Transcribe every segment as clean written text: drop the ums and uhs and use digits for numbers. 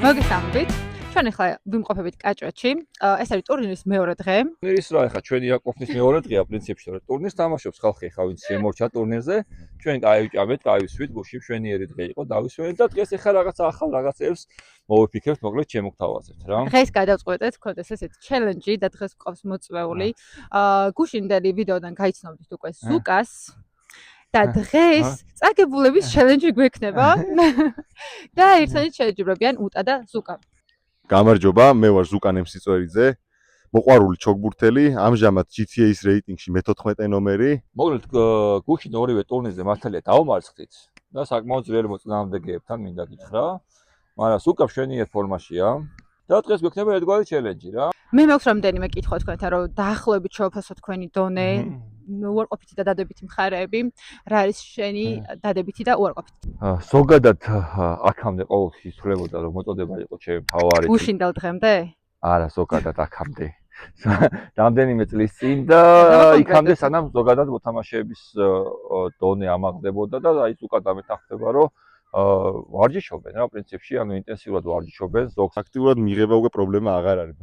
მოგესალმებით. ჩვენ ახლა ვიმყოფებით კაჭვეთში. ეს არის ტურნირის მეორე დღე. ტურნირის რა ახლა ჩვენი აკოფნის მეორე დღეა პრინციპში, რომ ტურნირს თამაშობს ხალხი ხა ვინც შემორჩა ტურნირზე. ჩვენ კაივჭამეთ, კაივისვით, გუშინ მშვენიერი დღე იყო, დავისვენეთ და დღეს ახლა რაღაცა ახალ რაღაცებს მოვიფიქრებთ, მოკლედ შემოგთავაზებთ რა. დღეს გადავწყვეტეთ, გქონდეს ესეთი ჩელენჯი და დღეს გვყავს მოწვეული. გუშინდელი ვიდეოდან გაიცნობთ უკვე ზუკას. და დღეს წაგებულების ჩელენჯი გვექნება. და ერთად შეჯიბრებიან უტა და ზუკა. გამარჯობა, მე ვარ ზუკა ნემსიწვერიძე, მოყვარული ჩოგბურთელი, ამჟამად GTA-ის რეიტინგში მე-14 ნომერი. მოკლედ გუშინ ორივე ტურნირზე მართალია დავმარცხდით და საკმაოდ ძლიერ მოწინააღმდეგეებთან მინდა გითხრა, მაგრამ ზუკა მშვენიერ ფორმაშია და დღეს გვექნება ერთგვარი ჩელენჯი რა. მე მაქვს რამდენიმე კითხვა თქვენთან, რომ დაახლოებით შევაფასო თქვენი დონე, უარყოფითი და დადებითი მხარეები, რა არის შენი დადებითი და უარყოფითი? ზოგადად აქამდე ყოველთვის იცვლებოდა რომ მოწოდება იყო ჩემი მთავარი. გუშინდელ დღემდე? არა, ზოგადად აქამდე. რამდენიმე წლის წინ და იქამდე სანამ ზოგადად მოთამაშეების დონე ამაღლებოდა და აი ზუკა დამეთანხმდება რომ ვარჯიშობენ რა პრინციპში, ანუ ინტენსიურად ვარჯიშობენ, ზოგს აქტიურად მიღება უკვე პრობლემა აღარ არის,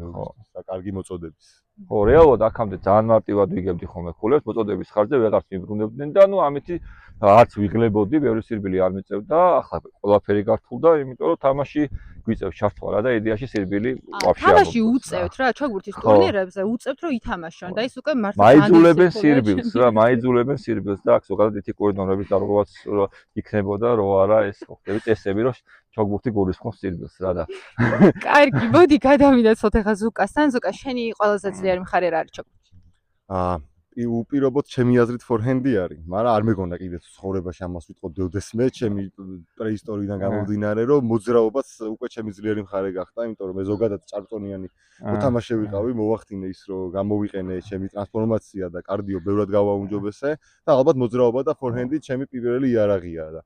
და კარგი მოწოდების. ხო, რეალურად აქამდე ძალიან მარტივად ვიგებდი ხოლმე ხულებს, მოწოდების ხარჯზე ვეღარც მიბრუნებდნენ და ნუ ამითი არც ვიღლებოდი, ბევრი სირბილი არ მიწევდა, ახლა ყველაფერი გართულდა, იმიტომ რომ თამაში გვიწევს ჩართვა რა და იდეაში სირბილი ვაფშე არ თამაში უწევთ რა, ჩოგბურთის ტურნირებზე უწევთ რომ ითამაშონ და ის უკვე მართლა მაიძულებენ სირბილს რა, მაიძულებენ სირბილს და აქ ზოგადად ეთიკური ნორმების დარღვევაც იქნებოდა რო არა ეს ხდება წესები რომ ჩოგბურთი გულისხმობს სირბილს რა და კარგი, მოდი გადავიდეთ ახლა ზუკასთან. ზუკა, შენი ყველაზე ძლიერი მხარე რა არის ჩოგბურთში? უპირობოდ ჩემი აზრით ფორჰენდი არის, მაგრამ არ მეგონა კიდე ცხოვრებაში ამას ვიტყოდ დევდესმე, ჩემი პრეისტორიიდან გამომდინარე, რომ მოძრაობაც უკვე ჩემი ძლიერი მხარე გახდა, იმიტომ რომ მე ზოგადად ჭარბტონიანი მოთამაშე ვიყავი, მოვახდინე ის რომ გამოვიყენე ჩემი ტრანსფორმაცია და კარდიო ბევრად გავაუმჯობესე და ალბათ მოძრაობა და ფორჰენდი ჩემი პირველი იარაღია და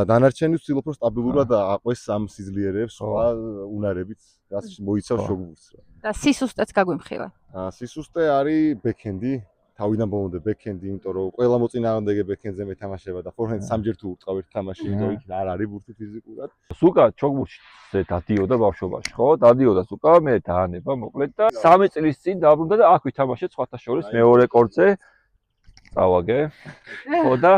დანარჩენი ვცდილობ რომ სტაბილურად აყვეს ამ სიძლიერეებს სხვა უნარებით, რაც მოიცავს შოგბურთს რა. და სისუსტეც გაგვიმხილა. სისუსტე არის ბექენდი. თავიდან ბოლომდე ბექენდი, იმიტომ რომ ყველა მოწინააღმდეგე ბექენდზე მეთამაშება და ფორჰენდს სამჯერ თუ უწყავ ერთ თამაში, იმიტომ იქ არ არის ბურთი ფიზიკურად. ზუკა ჩოგბურთზე დადიოდა ბავშვობაში, ხო? დადიოდა ზუკა, მე დაანება მოკლედ და 3 წლის წინ დაბრუნდა და აქ ვითამაშეთ სხვათა შორის მეორე კორტზე. წავაგე. ხო და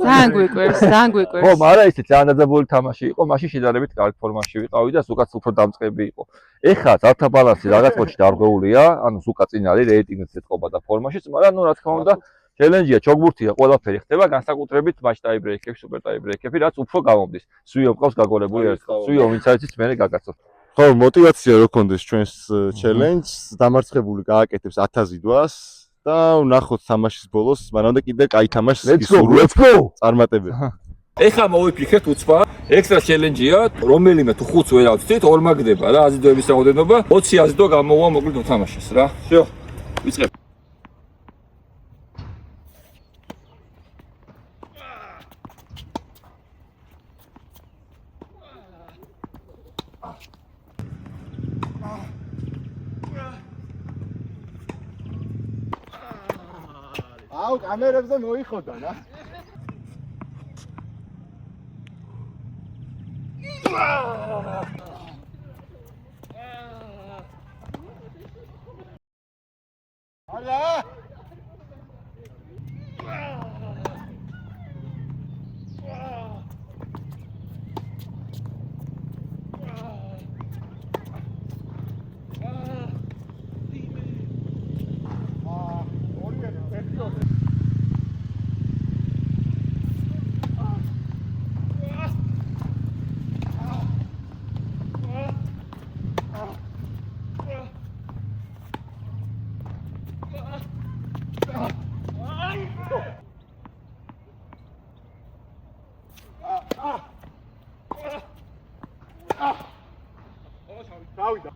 ძალიან გვიკვირს. ხო, მაგრამ ისე ძალიან დაძაბული თამაში იყო, მაშინ შედარებით კარგ ფორმაში ვიყავი და ზუკაც უფრო დამწყები იყო. ეხლა ძალთა ბალანსი რაღაც მოჩი დარღვეულია, ანუ ზუკა წინ არის რეიტინგზე ეთყობა და ფორმაშიც, მაგრამ ნუ რა თქმა უნდა, ჩელენჯია, ჩოგბურთია, ყველაფერი ხდება, განსაკუთრებით матч ტაიბრეიკები, სუპერ ტაიბრეიკები, რაც უფრო გამომდის. სვიო მყავს გაგორებული ერთხელ. სვიო ვინც არის იცით, მე გაგაცნობ. ხო, мотивация რო კონდეს ჩვენს ჩელენჯს, დამარცხებული გააკეთებს 1000 დვას. და ვნახოთ თამაშის ბოლოს, მანამდე კიდე კაი თამაშს let's go წარმატებები. ეხლა მოვიფიქრეთ უცბა ექსტრა ჩელენჯია, რომელიმე თუ 5-ს ვერ ავწვით, ორ მაგდება რა, აზიდოების რაოდენობა, 20 აზიდო გამოვა მოკლედ მოთამაშეს რა. всё, ვიწყებ. აუ, კამერებზე მოიხოდა რა. ალა! დავიდა.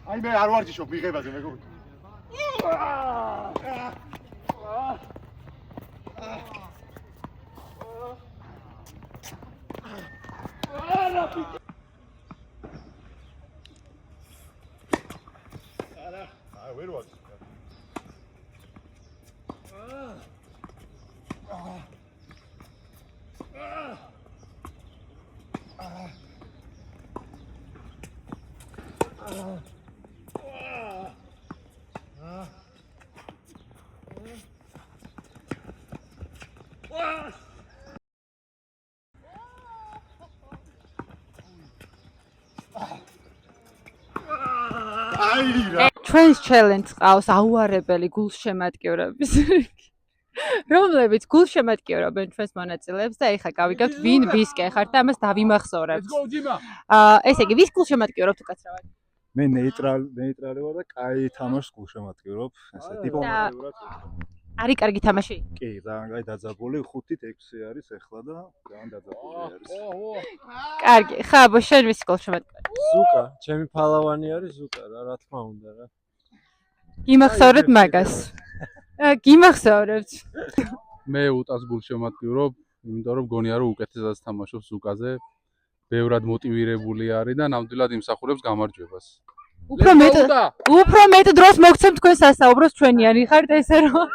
აი მე არ ვარჯიშობ მიღებაზე მეგობრებო. ვერ ვარ. ჩვენს challenge ყავს აუარებელი გულშემატკივრების რომლებიც გულშემატკივრობენ ჩვენს მონაწილეებს და ეხლა გავიგებთ ვინ ვისკენ ხართ და ამას დავიმახსოვრებთ. ესე იგი ვის გულშემატკივრობთ უკაცრავად? მე ნეიტრალი ვარ და კაი თამაშს გულშემატკივრობ, ესე დიპლომატიურად. არის კარგი თამაში? კი, ძალიან კაი დაძაბული, 5-6 არის ეხლა და ძალიან დაძაბული არის. კარგი, ხაბო შენ ვის გულშემატკივრობ? ზუკა, ჩემი ფალავანი არის ზუკა რა თქმა უნდა რა. გიმახსოვრეთ მაგას. გიმახსოვრებთ. მე უტას გულშემატკივრობ, იმიტომ რომ გონია რომ უკეთესად თამაშობს ზუკაზე. ბევრად მოტივირებული არის და ნამდვილად იმსახურებს გამარჯვებას. უფრო მეტ დროს მოგცემ თქვენ სასაუბროს ჩვენიანი ხართ ესე რომ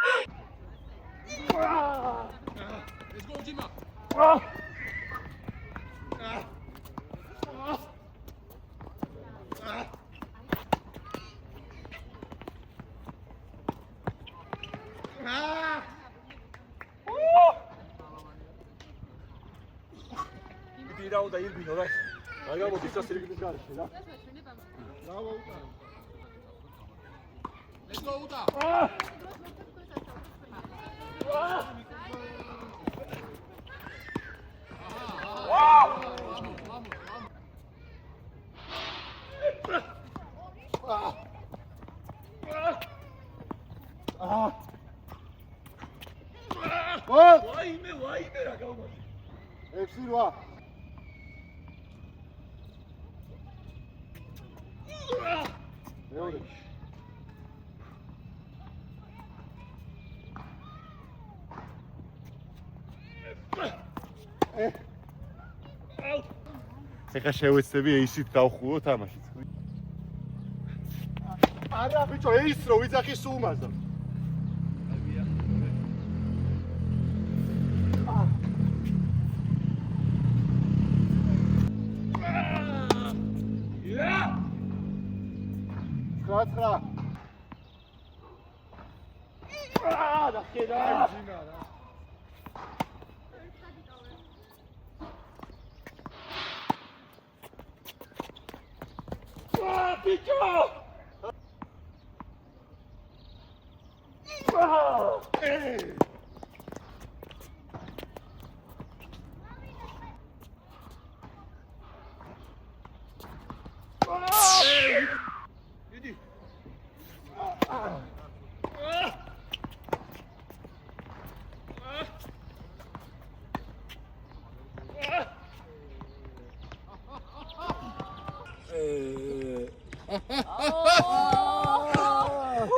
და ირბინო რა. რა გამოდის და სირგის გარეშე რა. Bravo Uta. Let's go Uta. ვაიმე რა გავმოდი. 6-8. ეხა შევეცდები ეისით დავხუო თამაშიც. არა ბიჭო, ეის რო ვიძახი სულ უმაზა. Quatre. Da ხედა ჯინა რა. Picho!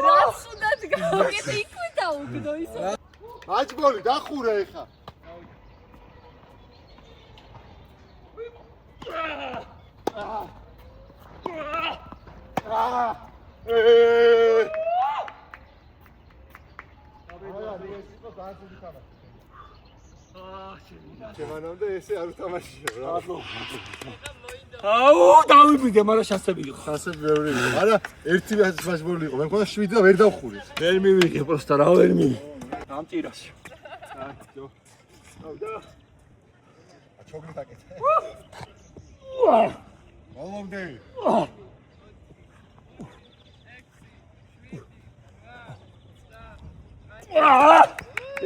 რას უნდათ გავაკეთე იქვე დაუგდო ისე. აჯბოლი დახურე ეხა. ჩემანამდე ესე არ უთამაშია რა. აუ დავიბიდე, მაგრამ შასები იყო. ხასები ბევრი იყო. არა, ერთი მაჯბოლი იყო. მე მქონდა 7 და ვერ დავხურე. ვერ მივიღე პროსტა რა ვერ მივიღე. ამ ტირაში. აჯო. და ჩოგნი დაკეთე. მოლომდე.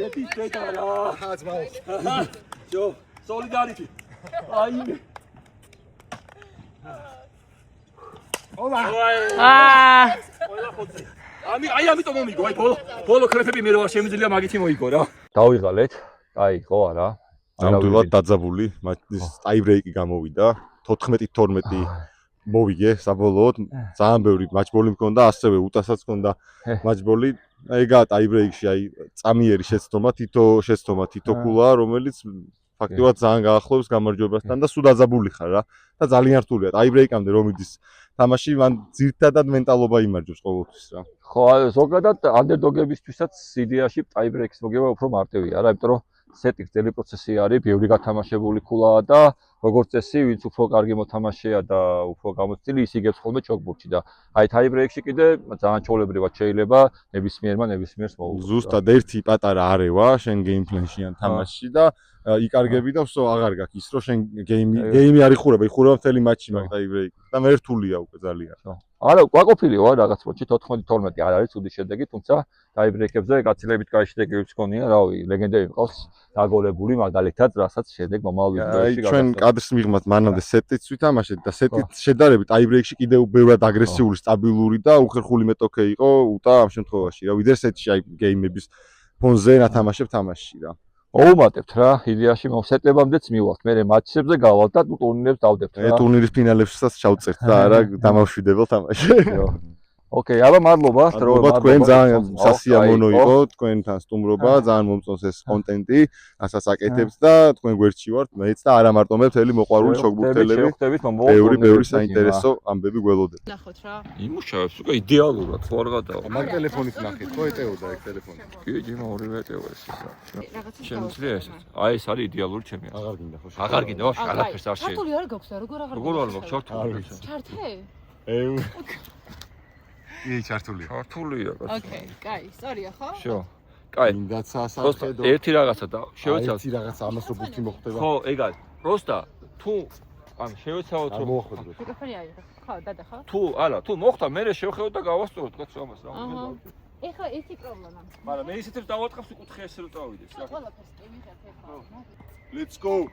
ეთი შეტარა. ხაზმაო. ჯო, სოლიდარიტი. აიმე. ოლა. ყველა ხოთი. აი ამიტომ მომიგო, აი ბოლო ქრეფები მე რო არ შემიძლია მაგითი მოიგო რა. დავიღალეთ. აი, ხო არა. ნამდვილად დაძაბული, ტაიბრეიკი გამოვიდა. 14-12 მოვიგე საბოლოოდ. ძალიან ბევრი მაჯბოლი მქონდა, ასევე უტასაც მქონდა მაჯბოლი. ეგა ტაიბრეიკში აი წამიერი შეცდომა, თითო შეცდომა, თითო ქულა, რომელიც ფაქტიურად ძალიან გაახლოვებს გამარჯვებასთან და სულ დაძაბული ხარ რა. და ძალიან რთულია. ტაიბრეიკამდე რომ მიდის თამაში, მან ძირითადად მენტალობა იმარჯვებს ყოველთვის რა. ხო, ზოგადად ანდერდოგებისთვისაც იდეაში ტაიბრეიკის მოგება უფრო მარტივია რა, იმიტომ რომ სეტის ძელი პროცესი არის, ბევრი გათამაშებული ქულაა და როგორც წესი, ვინც უფრო კარგი მოთამაშეა და უფრო გამოცდილი, ის იგებს ხოლმე ჩოგბურთში და აი ტაიბრეიკში კიდე ძალიან ჩვეულებრივად შეიძლება ნებისმიერმა ნებისმიერს მოუღოს. ზუსტად ერთი პატარა არევა შენ გეიმპლენში ან თამაშში და იკარგები და ვსო აღარ გაქვს ის რომ შენ გეიმი არ იხურება მთელი მატჩი მაგ ტაიბრეიკ და მე რთულია უკვე ძალიან. არა, კვაკოფილი ვარ რაღაც მოჩი 14-12 არ არის ცუდი შედეგი, თუმცა ტაიბრეიკებზე გაცილებით კაი შედეგებიც გქონია, რავი, ლეგენდები მყავს დაგოლებული მაგალითად, რასაც შედეგ მომავალ ვიდეოში ჩვენ კადრს მიღმათ მანამდე სეტიც ვითამაშეთ და სეტით შედარებით ტაიბრეიკში კიდევ ბევრად აგრესიული, სტაბილური და უხერხული მეტოქე იყო უტა ამ შემთხვევაში რა, ვიდრე სეტში აი გეიმების ფონზე ნათამაშებ თამაშში რა. ოუმატებთ რა, იდეაში მოსეტებამდეც მივალთ, მე მატჩებზე გავალთ და ტურნირებს დავდებთ რა. ტურნირის ფინალებსაც ჩავწერთ და არა დამავშვიდებელ თამაში. ოკეი, აბა მადლობა, თქვენ ძალიან სასიამოვნო იყო თქვენთან სტუმრობა, ძალიან მომწონს ეს კონტენტი, რასაც აკეთებთ და თქვენ გვერდში ვართ, მეც და არა მარტო მე, მთელი მოყვარული ჩოგბურთელები. ბევრი საინტერესო ამბები გველოდებით. ნახოთ რა. იმუშავებს უკვე იდეალურად, ხო არ გადავა. მაგ ტელეფონით ნახეთ, ხო ეტეოდა ეგ ტელეფონი. კი, ორივე ეტევა ეს. რაღაცა შემიძლია ეს. აი ეს არის იდეალური ჩემი. აღარ გინდა ხო? აღარ გინდა, ვაფშე არაფერს არ შეიძლება. ჩართული არ გაქვს და როგორ აღარ როგორ არ მაქვს ჩართული? ჩართე? ი ჩართულია. ჩართულია კაცო. ოკეი, კაი, სწორია ხო? შო. კაი. მინდაც პროსტა ასახედო. ერთი რაღაცა და შევეცავ. ერთი რაღაცა ამას რო ბუთი მოხდება. ხო, ეგ არის. პროსტა თუ ან შევეცავოთ არ რომ მოახვედროთ. მიკროფონი არის. ხო, დადა ხო? თუ არა, თუ მოხდა, მე შევხედოთ და გავასწოროთ კაცო ამას რა. ეხლა ერთი პრობლემა. მაგრამ მე ისეთებს დავატყავს უკუთხე ესე რომ წავიდეს რა. ყველაფერს კი ვიღებ ეხლა. Let's go.